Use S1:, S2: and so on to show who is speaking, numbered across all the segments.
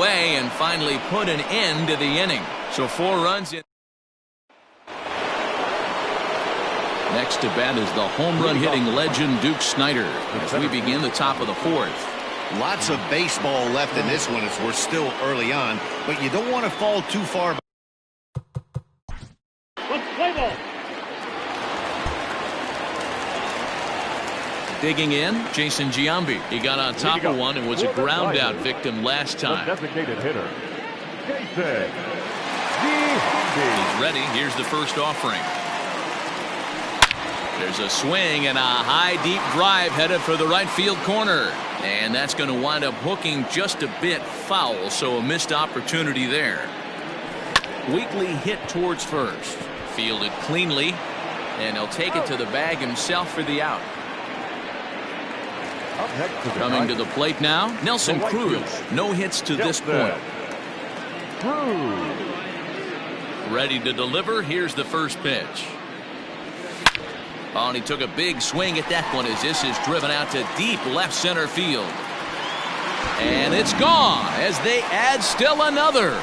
S1: away and finally put an end to the inning. So 4 runs in. Next to bat is the home run hitting legend Duke Snider as we begin the top of the 4th.
S2: Lots of baseball left in this one as we're still early on, but you don't want to fall too far.
S3: Let's play ball.
S1: Digging in, Jason Giambi. He got on top of one and was a ground out victim last time.
S3: Designated hitter, Jason
S1: He's ready. Here's the first offering. There's a swing and a high deep drive headed for the right field corner. And that's going to wind up hooking just a bit foul, so a missed opportunity there. Weakly hit towards first. Fielded cleanly, and he'll take it to the bag himself for the out. Coming to the plate now, Nelson Cruz. No hits to this point. Ready to deliver. Here's the first pitch. Oh, and he took a big swing at that one as this is driven out to deep left center field. And it's gone as they add still another.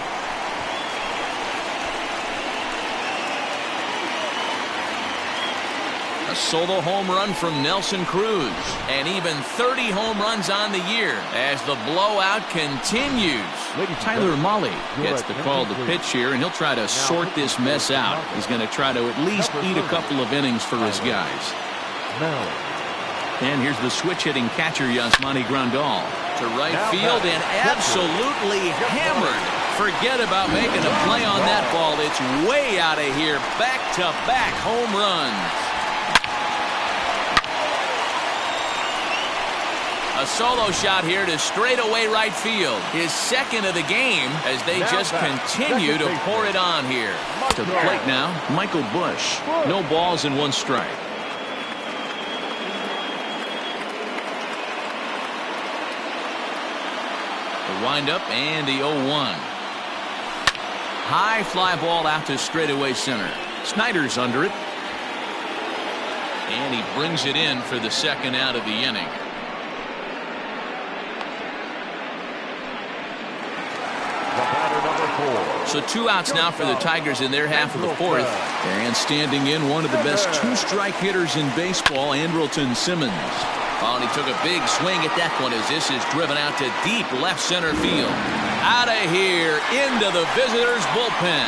S1: A solo home run from Nelson Cruz. And even 30 home runs on the year as the blowout continues. Tyler Mahle gets the call to pitch here, and he'll try to sort this mess out. He's going to try to at least eat a couple of innings for his guys. And here's the switch-hitting catcher, Yasmani Grandal. To right field and absolutely hammered. Forget about making a play on that ball. It's way out of here. Back-to-back home runs. A solo shot here to straightaway right field. His second of the game as they just continue to pour it on here. To the plate now, Michael Busch. No balls and 1 strike. The windup and the 0-1. High fly ball out to straightaway center. Snider's under it. And he brings it in for the second out of the inning. So 2 outs now for the Tigers in their half of the 4th. And standing in, one of the best 2-strike hitters in baseball, Andrelton Simmons. Oh, and he took a big swing at that one as this is driven out to deep left center field. Out of here, into the visitors' bullpen.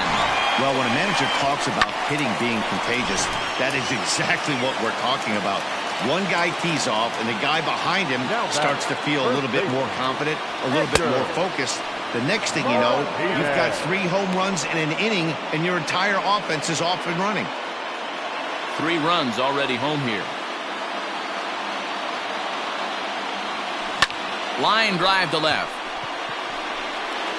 S2: Well, when a manager talks about hitting being contagious, that is exactly what we're talking about. One guy tees off, and the guy behind him starts to feel a little bit more confident, a little bit more focused. The next thing you know, you've got 3 home runs in an inning, and your entire offense is off and running.
S1: 3 runs already home here. Line drive to left.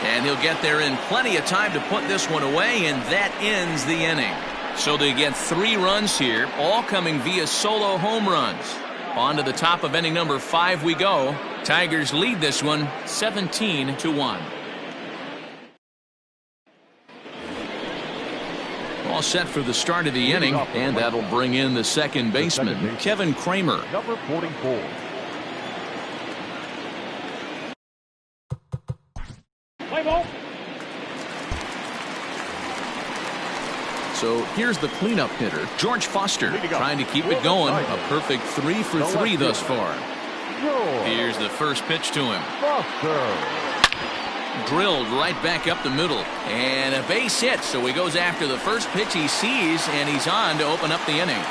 S1: And he'll get there in plenty of time to put this one away, and that ends the inning. So they get 3 runs here, all coming via solo home runs. On to the top of inning number 5 we go. Tigers lead this one 17-1. All set for the start of the inning, and that'll bring in the second baseman, Kevin Kramer.
S3: Number 44. Play ball.
S1: So here's the cleanup hitter, George Foster, trying to keep it going. A perfect 3 for 3 thus far. Here's the first pitch to him. Drilled right back up the middle. And a base hit, so he goes after the first pitch he sees, and he's on to open up the inning.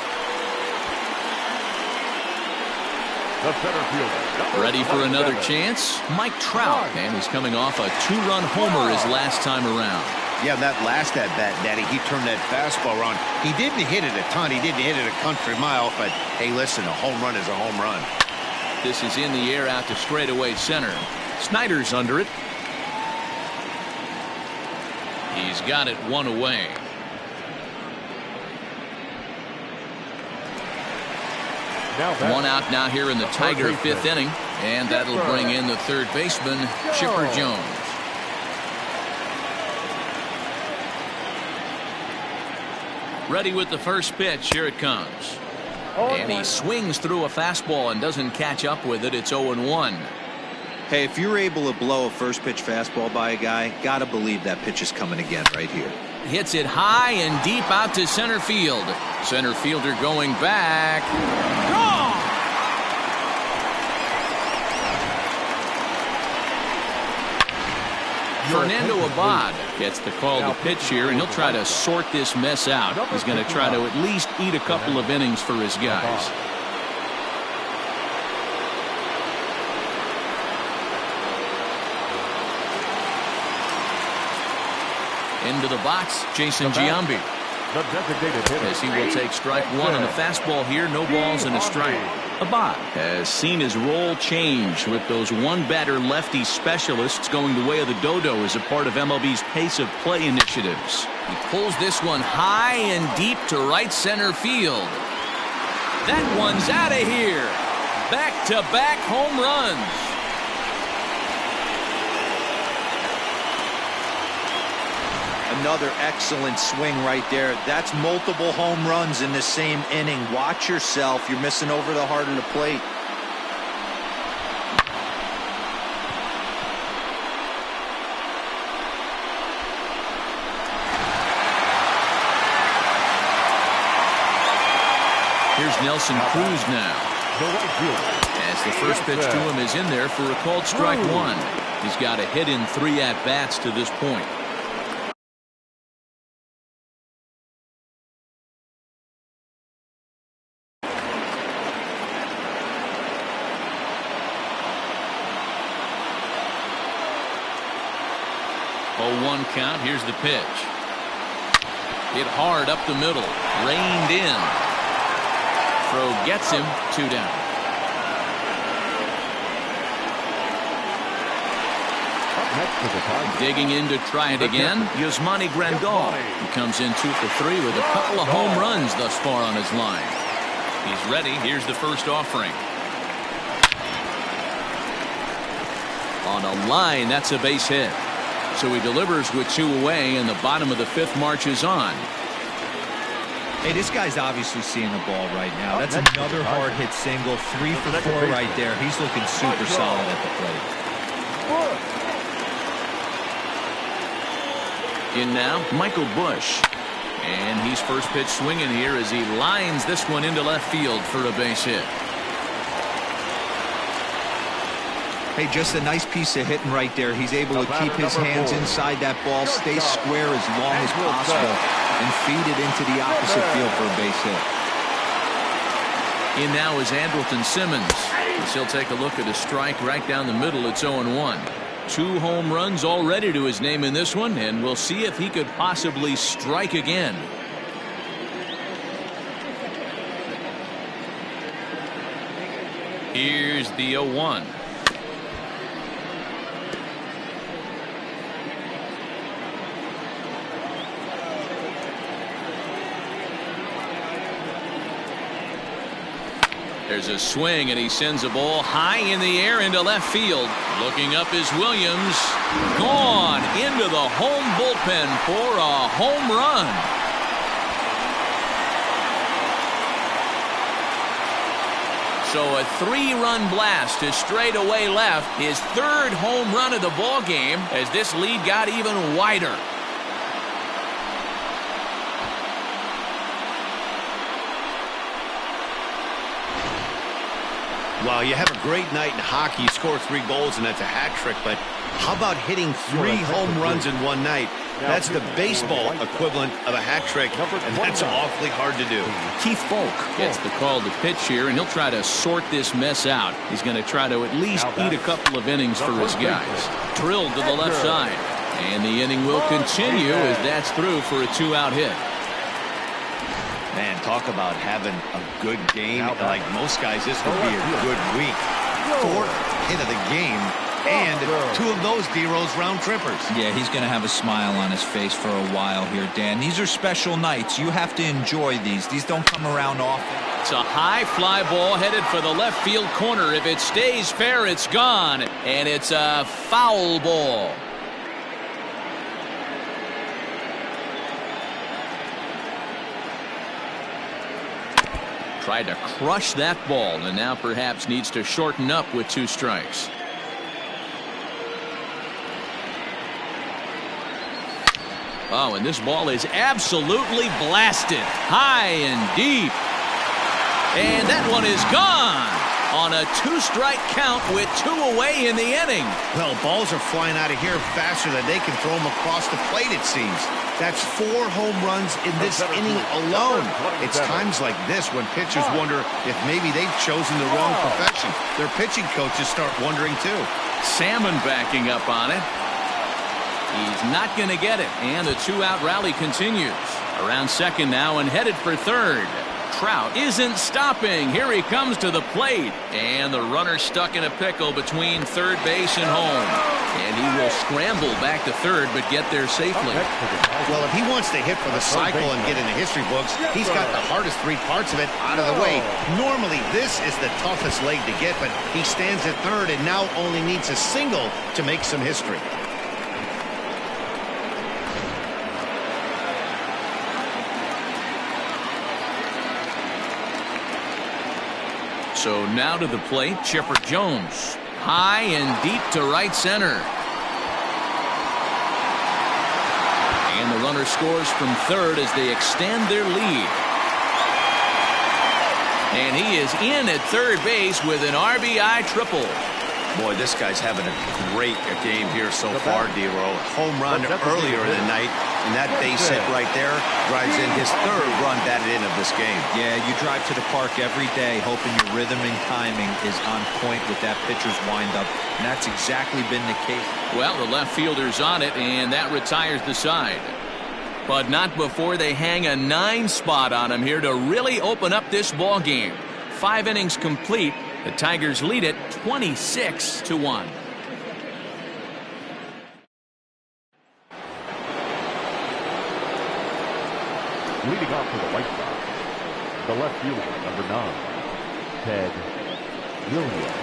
S3: The center fielder.
S1: Ready for another chance? Mike Trout, and he's coming off a 2-run homer his last time around.
S2: Yeah, that last at-bat, Daddy, he turned that fastball around. He didn't hit it a ton. He didn't hit it a country mile, but, hey, listen, a home run is a home run.
S1: This is in the air out to straightaway center. Snider's under it. He's got it 1 away. One out now here in the Tiger 5th inning, and that'll bring in the third baseman, Chipper Jones. Ready with the first pitch. Here it comes. And he swings through a fastball and doesn't catch up with it. It's 0-1.
S4: Hey, if you're able to blow a first pitch fastball by a guy, gotta believe that pitch is coming again right here.
S1: Hits it high and deep out to center field. Center fielder going back. Gone! Fernando Abad gets the call to pitch here, and he'll try to sort this mess out. He's going to try to at least eat a couple of innings for his guys. Into the box, Jason Giambi. As he will take strike one on the fastball here. No balls and a strike. Abad has seen his role change with those one-batter lefty specialists going the way of the dodo as a part of MLB's pace of play initiatives. He pulls this one high and deep to right center field. That one's out of here. Back-to-back home runs.
S4: Another excellent swing right there. That's multiple home runs in the same inning. Watch yourself. You're missing over the heart of the plate.
S1: Here's Nelson Cruz now. As the first pitch to him is in there for a called strike one. He's got a hit in 3 at-bats to this point. One count. Here's the pitch. Hit hard up the middle. Reined in. Throw gets him. 2 down. Digging in to try it again. Yasmani Grandal. He comes in 2 for 3 with a couple of home runs thus far on his line. He's ready. Here's the first offering. On a line, that's a base hit. So he delivers with 2 away, and the bottom of the 5th marches on.
S4: Hey, this guy's obviously seeing the ball right now. That's another hard hit single. 3 for 4 right there. He's looking super solid at the
S1: plate. In now, Michael Bush. And he's first pitch swinging here as he lines this one into left field for a base hit.
S4: Hey, just a nice piece of hitting right there. He's able to keep his hands inside that ball, stay square as long as possible, and feed it into the opposite field for a base hit.
S1: In now is Andrelton Simmons. As he'll take a look at a strike right down the middle. It's 0-1. 2 home runs already to his name in this one, and we'll see if he could possibly strike again. Here's the 0-1. There's a swing, and he sends a ball high in the air into left field. Looking up is Williams. Gone into the home bullpen for a home run. So a 3-run blast to straightaway left. His 3rd home run of the ball game as this lead got even wider.
S2: Well, you have a great night in hockey. You score 3 goals, and that's a hat trick. But how about hitting 3 home runs in one night? That's the baseball equivalent of a hat trick, and that's awfully hard to do.
S1: Keith Folk gets the call to pitch here, and he'll try to sort this mess out. He's going to try to at least eat a couple of innings for his guys. Drilled to the left side, and the inning will continue as that's through for a 2-out hit.
S2: Man, talk about having a good game. Like most guys, this would be a good week. 4th hit of the game, and 2 of those D-Rose round trippers.
S4: Yeah, he's going to have a smile on his face for a while here, Dan. These are special nights. You have to enjoy these. These don't come around often.
S1: It's a high fly ball headed for the left field corner. If it stays fair, it's gone, and it's a foul ball. Tried to crush that ball, and now perhaps needs to shorten up with 2 strikes. Oh, and this ball is absolutely blasted. High and deep. And that one is gone on a 2-strike count with 2 away in the inning.
S2: Well, balls are flying out of here faster than they can throw them across the plate, it seems. That's 4 home runs in this inning alone. It's times like this when pitchers wonder if maybe they've chosen the wrong profession. Their pitching coaches start wondering too.
S1: Salmon backing up on it. He's not going to get it, and the 2-out rally continues. Around second now and headed for third. Trout isn't stopping. Here he comes to the plate, and the runner stuck in a pickle between third base and home. And he will scramble back to third but get there safely.
S2: Well, if he wants to hit for the cycle and get in the history books, he's got the hardest 3 parts of it out of the way. Normally, this is the toughest leg to get, but he stands at third and now only needs a single to make some history.
S1: So now to the plate, Chipper Jones. High and deep to right center. And the runner scores from third as they extend their lead. And he is in at third base with an RBI triple.
S2: Boy, this guy's having a great game here so far, D-Row. Home run earlier in the night, and that base hit right there drives in his 3rd run batted in of this game.
S4: Yeah, you drive to the park every day hoping your rhythm and timing is on point with that pitcher's windup, and that's exactly been the case.
S1: Well, the left fielder's on it, and that retires the side. But not before they hang a 9 spot on him here to really open up this ball game. 5 innings complete. The Tigers lead it 26-1.
S3: Leading off for the White Sox, the left fielder, number 9, Ted Williams.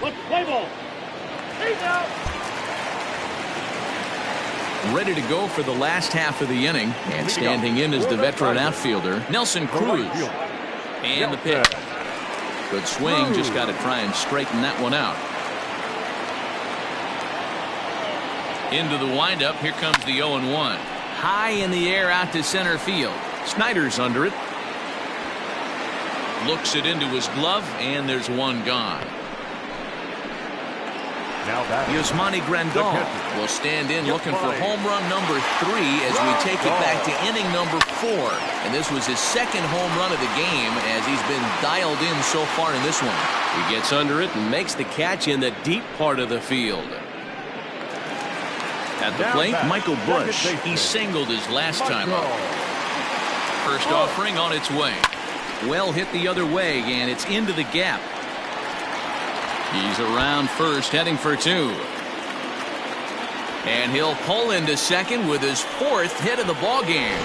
S5: Let's play ball. He's out.
S1: Ready to go for the last half of the inning, and standing in is the veteran outfielder, Nelson Cruz. And the pitch. Good swing, just got to try and straighten that one out. Into the windup, here comes the 0-1. High in the air out to center field. Snyder's under it. Looks it into his glove, and there's one gone. Yasmani Grandal will stand in looking for home run number 3 as we take it back to inning number 4. And this was his 2nd home run of the game as he's been dialed in so far in this one. He gets under it and makes the catch in the deep part of the field. At the plate, Michael Bush. He singled his last time up. First offering on its way. Well hit the other way, and it's into the gap. He's around first, heading for 2. And he'll pull into second with his 4th hit of the ball game.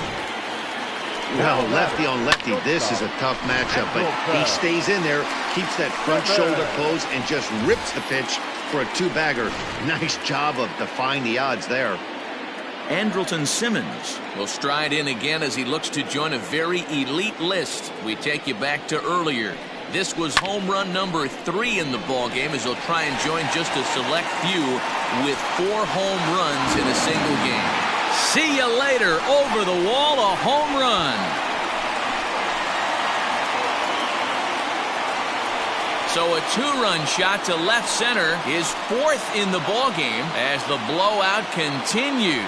S2: Well, lefty on lefty, this is a tough matchup, but he stays in there, keeps that front shoulder closed, and just rips the pitch for a 2-bagger. Nice job of defying the odds there.
S1: Andrelton Simmons will stride in again as he looks to join a very elite list. We take you back to earlier. This was home run number 3 in the ball game as he'll try and join just a select few with 4 home runs in a single game. See you later. Over the wall, a home run. So a 2-run shot to left center, his 4th in the ball game as the blowout continues.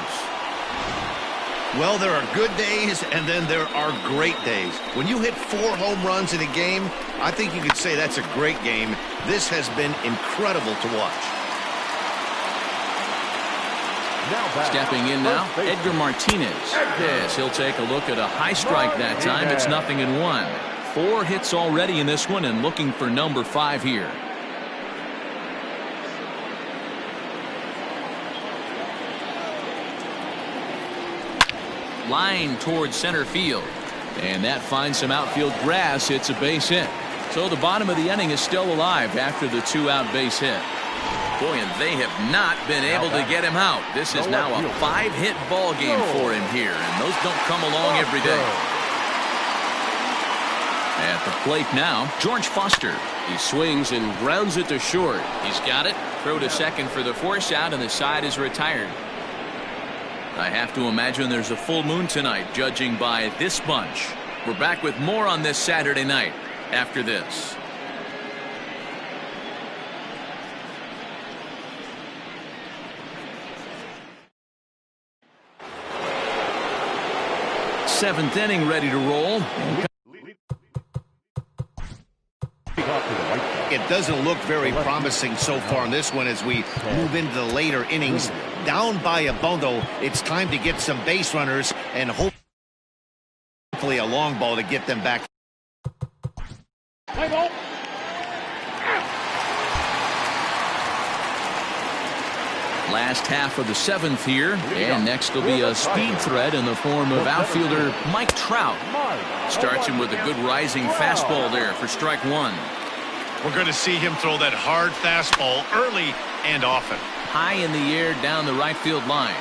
S2: Well, there are good days, and then there are great days. When you hit 4 home runs in a game, I think you could say that's a great game. This has been incredible to watch.
S1: Stepping in now, Edgar Martinez. Yes, he'll take a look at a high strike that time. It's 0-1. 4 hits already in this one, and looking for number 5 here. Line towards center field, and that finds some outfield grass. It's a base hit. So the bottom of the inning is still alive after the 2-out base hit. Boy, and they have not been able to get him out. This is now a 5-hit ball game for him here, and those don't come along every day. At the plate now, George Foster. He swings and grounds it to short. He's got it. Throw to second for the force out, and the side is retired. I have to imagine there's a full moon tonight, judging by this bunch. We're back with more on this Saturday night after this. Seventh inning ready to roll.
S2: It doesn't look very promising so far in this one as we move into the later innings. Down by a bundle, it's time to get some base runners and hopefully a long ball to get them back.
S5: Play ball.
S1: Last half of the seventh here, and next will be a speed threat in the form of outfielder Mike Trout. Starts him with a good rising fastball there for strike one.
S2: We're going to see him throw that hard fastball early and often.
S1: High in the air down the right field line.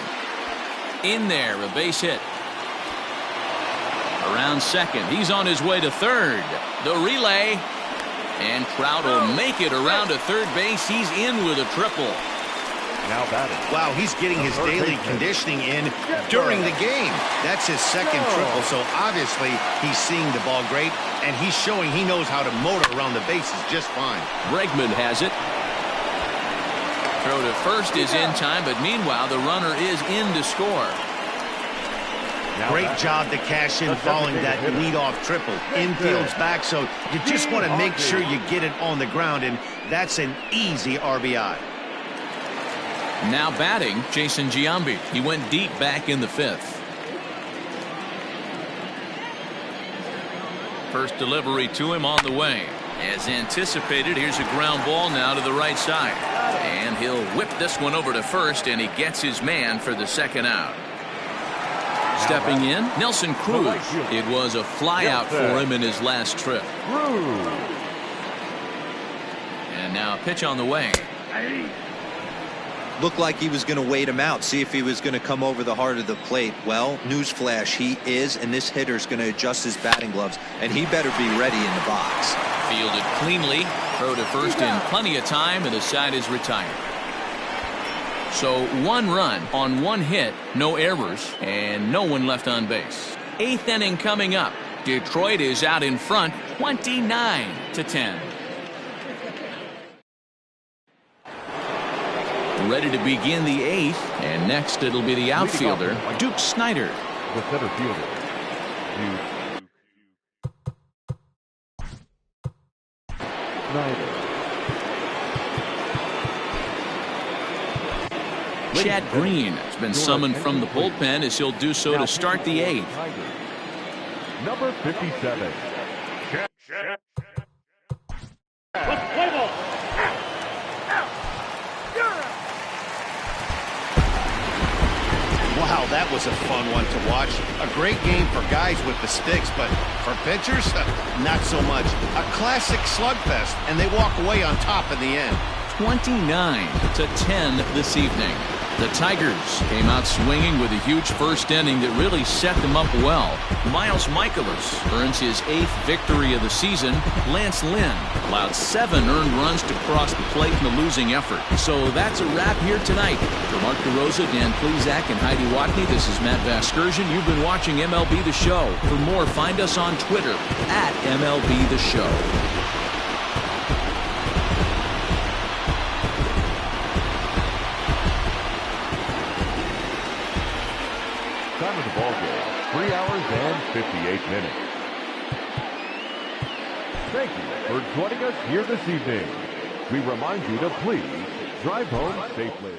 S1: In there, a base hit. Around second, he's on his way to third. The relay, and Trout will make it around to third base. He's in with a triple.
S3: Now batting.
S2: Wow, he's getting his daily conditioning in during the game. That's his second triple, so obviously he's seeing the ball great, and he's showing he knows how to motor around the bases just fine.
S1: Bregman has it. Throw to first is in time, but meanwhile the runner is in to score.
S2: Great job to cash in following that leadoff triple. Infield's back, so you just want to make sure you get it on the ground, and that's an easy RBI.
S1: Now batting, Jason Giambi. He went deep back in the fifth. First delivery to him on the way. As anticipated, here's a ground ball now to the right side. And he'll whip this one over to first, and he gets his man for the second out. Stepping in, Nelson Cruz. It was a flyout for him in his last trip. And now a pitch on the way.
S4: Looked like he was going to wait him out, see if he was going to come over the heart of the plate. Well, newsflash, he is, and this hitter's going to adjust his batting gloves, and he better be ready in the box.
S1: Fielded cleanly, throw to first in plenty of time, and the side is retired. So 1 run on 1 hit, no errors, and no one left on base. 8th inning coming up. Detroit is out in front, 29-10. Ready to begin the 8th, and next it'll be the outfielder, Duke Snider.
S3: The center fielder, Duke Snider.
S1: Chad Green has been summoned from the bullpen as he'll do so to start the 8th.
S3: Number 57.
S5: Play ball.
S2: Wow, that was a fun one to watch. A great game for guys with the sticks, but for pitchers, not so much. A classic slugfest, and they walk away on top in the end.
S1: 29-10 this evening. The Tigers came out swinging with a huge first inning that really set them up well. Miles Michaelis earns his 8th victory of the season. Lance Lynn allowed 7 earned runs to cross the plate in the losing effort. So that's a wrap here tonight. For Mark DeRosa, Dan Plezak, and Heidi Watney, this is Matt Vasgersian. You've been watching MLB The Show. For more, find us on Twitter at MLB The Show.
S3: Time of the ball game, 3 hours and 58 minutes. Thank you for joining us here this evening. We remind you to please drive home safely.